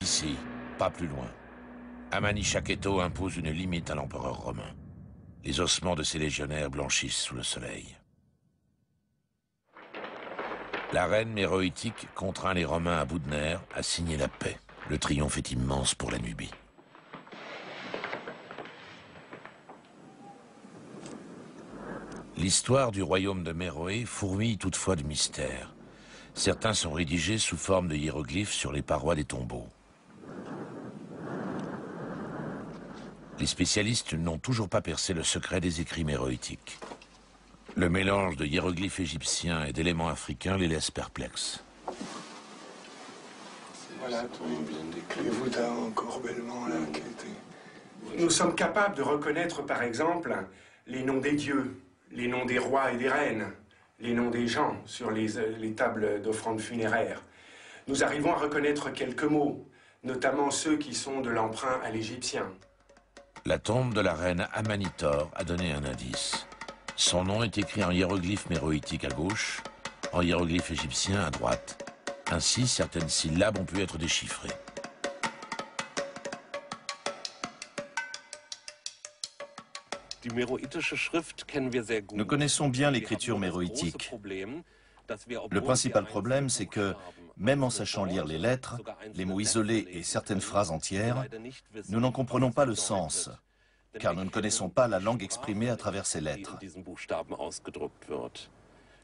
Ici, pas plus loin, Amanichaketo impose une limite à l'empereur romain. Les ossements de ses légionnaires blanchissent sous le soleil. La reine méroïtique contraint les Romains à bout de nerfs à signer la paix. Le triomphe est immense pour la Nubie. L'histoire du royaume de Méroé fourmille toutefois de mystères. Certains sont rédigés sous forme de hiéroglyphes sur les parois des tombeaux. Les spécialistes n'ont toujours pas percé le secret des écrits méroïtiques. Le mélange de hiéroglyphes égyptiens et d'éléments africains les laisse perplexes. Voilà tout bien décrit. Et vous t'as encore bellement là qui était... Nous sommes capables de reconnaître, par exemple, les noms des dieux, les noms des rois et des reines, les noms des gens sur les tables d'offrandes funéraires. Nous arrivons à reconnaître quelques mots, notamment ceux qui sont de l'emprunt à l'égyptien. La tombe de la reine Amanitor a donné un indice. Son nom est écrit en hiéroglyphe méroïtique à gauche, en hiéroglyphe égyptien à droite. Ainsi, certaines syllabes ont pu être déchiffrées. Nous connaissons bien l'écriture méroïtique. Le principal problème, c'est que, même en sachant lire les lettres, les mots isolés et certaines phrases entières, nous n'en comprenons pas le sens, car nous ne connaissons pas la langue exprimée à travers ces lettres.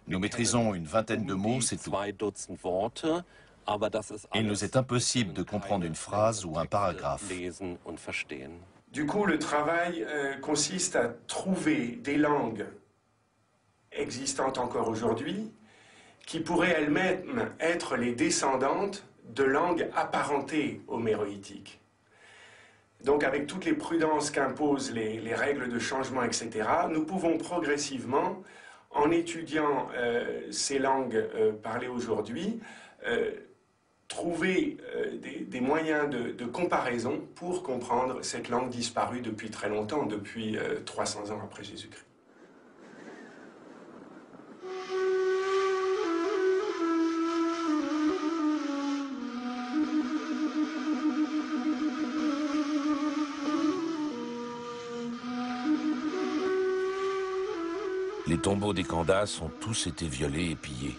Nous maîtrisons une vingtaine de mots, c'est tout. Il nous est impossible de comprendre une phrase ou un paragraphe. Du coup, le travail consiste à trouver des langues existantes encore aujourd'hui qui pourraient elles-mêmes être les descendantes de langues apparentées au méroïtique. Donc, avec toutes les prudences qu'imposent les règles de changement, etc., nous pouvons progressivement, en étudiant ces langues parlées aujourd'hui, trouver des moyens de comparaison pour comprendre cette langue disparue depuis très longtemps, depuis 300 ans après Jésus-Christ. Les tombeaux des Candaces ont tous été violés et pillés.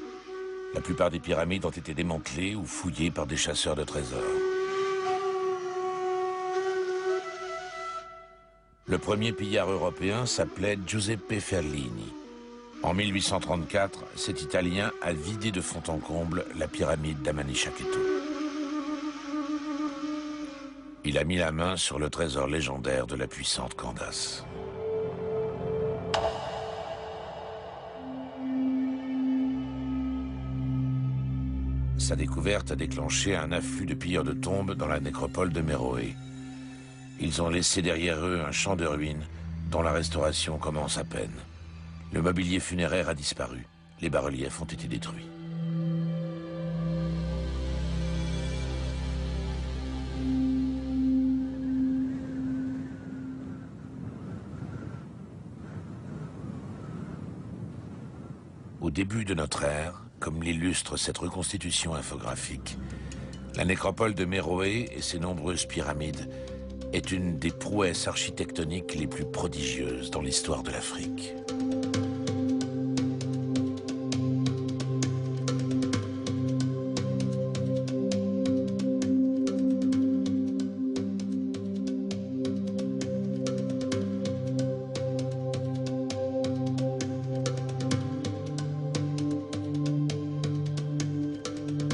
La plupart des pyramides ont été démantelées ou fouillées par des chasseurs de trésors. Le premier pillard européen s'appelait Giuseppe Ferlini. En 1834, cet Italien a vidé de fond en comble la pyramide d'Amanichaketo. Il a mis la main sur le trésor légendaire de la puissante Candace. Sa découverte a déclenché un afflux de pilleurs de tombes dans la nécropole de Méroé. Ils ont laissé derrière eux un champ de ruines dont la restauration commence à peine. Le mobilier funéraire a disparu. Les bas-reliefs ont été détruits. Au début de notre ère, comme l'illustre cette reconstitution infographique, la nécropole de Méroé et ses nombreuses pyramides est une des prouesses architectoniques les plus prodigieuses dans l'histoire de l'Afrique.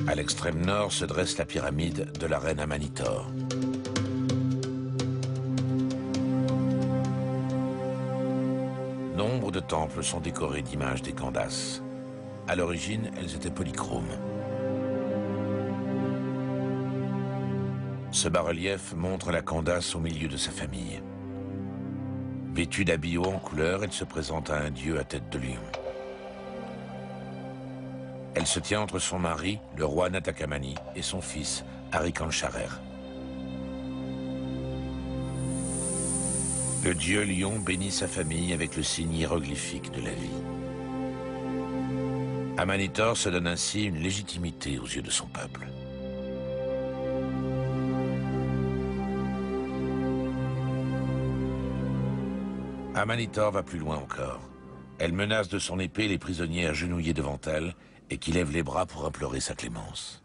À l'extrême nord se dresse la pyramide de la reine Amanitor. Nombre de temples sont décorés d'images des Candaces. À l'origine, elles étaient polychromes. Ce bas-relief montre la Candace au milieu de sa famille. Vêtue d'habits hauts en couleur, elle se présente à un dieu à tête de lion. Elle se tient entre son mari, le roi Natakamani, et son fils, Arikancharer. Le dieu lion bénit sa famille avec le signe hiéroglyphique de la vie. Amanitor se donne ainsi une légitimité aux yeux de son peuple. Amanitor va plus loin encore. Elle menace de son épée les prisonniers agenouillés devant elle et qui lèvent les bras pour implorer sa clémence.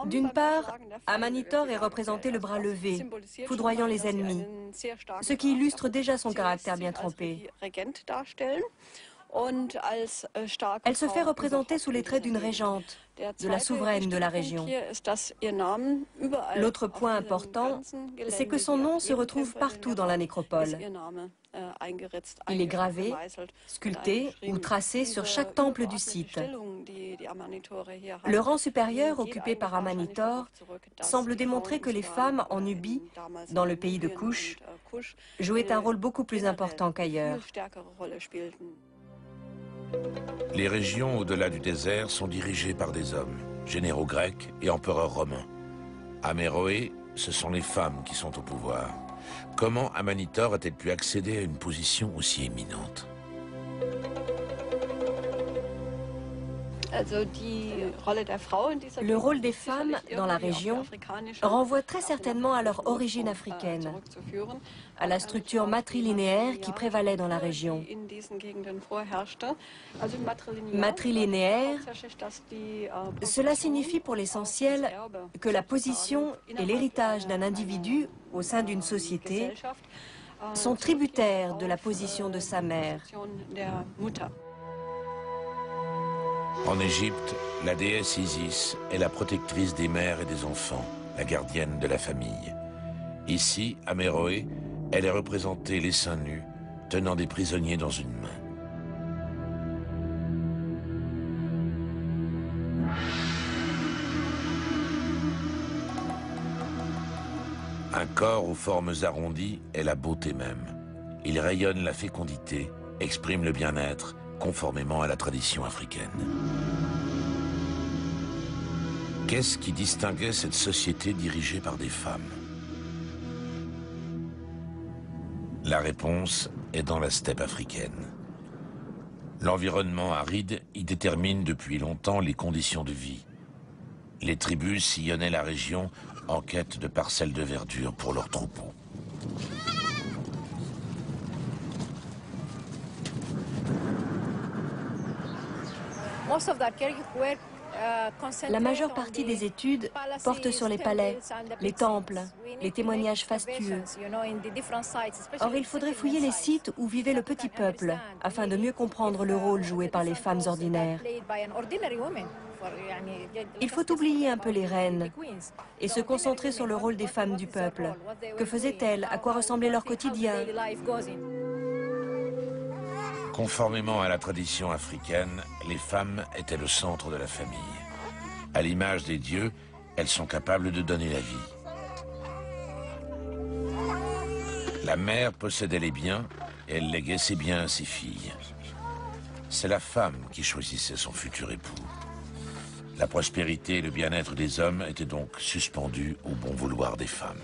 D'une part, Amanitor est représenté le bras levé, foudroyant les ennemis, ce qui illustre déjà son caractère bien trempé. Elle se fait représenter sous les traits d'une régente, de la souveraine de la région. L'autre point important, c'est que son nom se retrouve partout dans la nécropole. Il est gravé, sculpté ou tracé sur chaque temple du site. Le rang supérieur occupé par Amanitor semble démontrer que les femmes en Nubie, dans le pays de Kush, jouaient un rôle beaucoup plus important qu'ailleurs. Les régions au-delà du désert sont dirigées par des hommes, généraux grecs et empereurs romains. À Méroé, ce sont les femmes qui sont au pouvoir. Comment Amanitor a-t-elle pu accéder à une position aussi éminente ? Le rôle des femmes dans la région renvoie très certainement à leur origine africaine, à la structure matrilinéaire qui prévalait dans la région. Matrilinéaire, cela signifie pour l'essentiel que la position et l'héritage d'un individu au sein d'une société sont tributaires de la position de sa mère. En Égypte, la déesse Isis est la protectrice des mères et des enfants, la gardienne de la famille. Ici, à Méroé, elle est représentée les seins nus, tenant des prisonniers dans une main. Un corps aux formes arrondies est la beauté même. Il rayonne la fécondité, exprime le bien-être, conformément à la tradition africaine. Qu'est-ce qui distinguait cette société dirigée par des femmes? La réponse est dans la steppe africaine. L'environnement aride y détermine depuis longtemps les conditions de vie. Les tribus sillonnaient la région en quête de parcelles de verdure pour leurs troupeaux. La majeure partie des études porte sur les palais, les temples, les témoignages fastueux. Or, il faudrait fouiller les sites où vivait le petit peuple, afin de mieux comprendre le rôle joué par les femmes ordinaires. Il faut oublier un peu les reines et se concentrer sur le rôle des femmes du peuple. Que faisaient-elles? À quoi ressemblait leur quotidien? Conformément à la tradition africaine, les femmes étaient le centre de la famille. À l'image des dieux, elles sont capables de donner la vie. La mère possédait les biens et elle léguait ses biens à ses filles. C'est la femme qui choisissait son futur époux. La prospérité et le bien-être des hommes étaient donc suspendus au bon vouloir des femmes.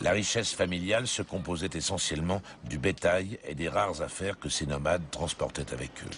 La richesse familiale se composait essentiellement du bétail et des rares affaires que ces nomades transportaient avec eux.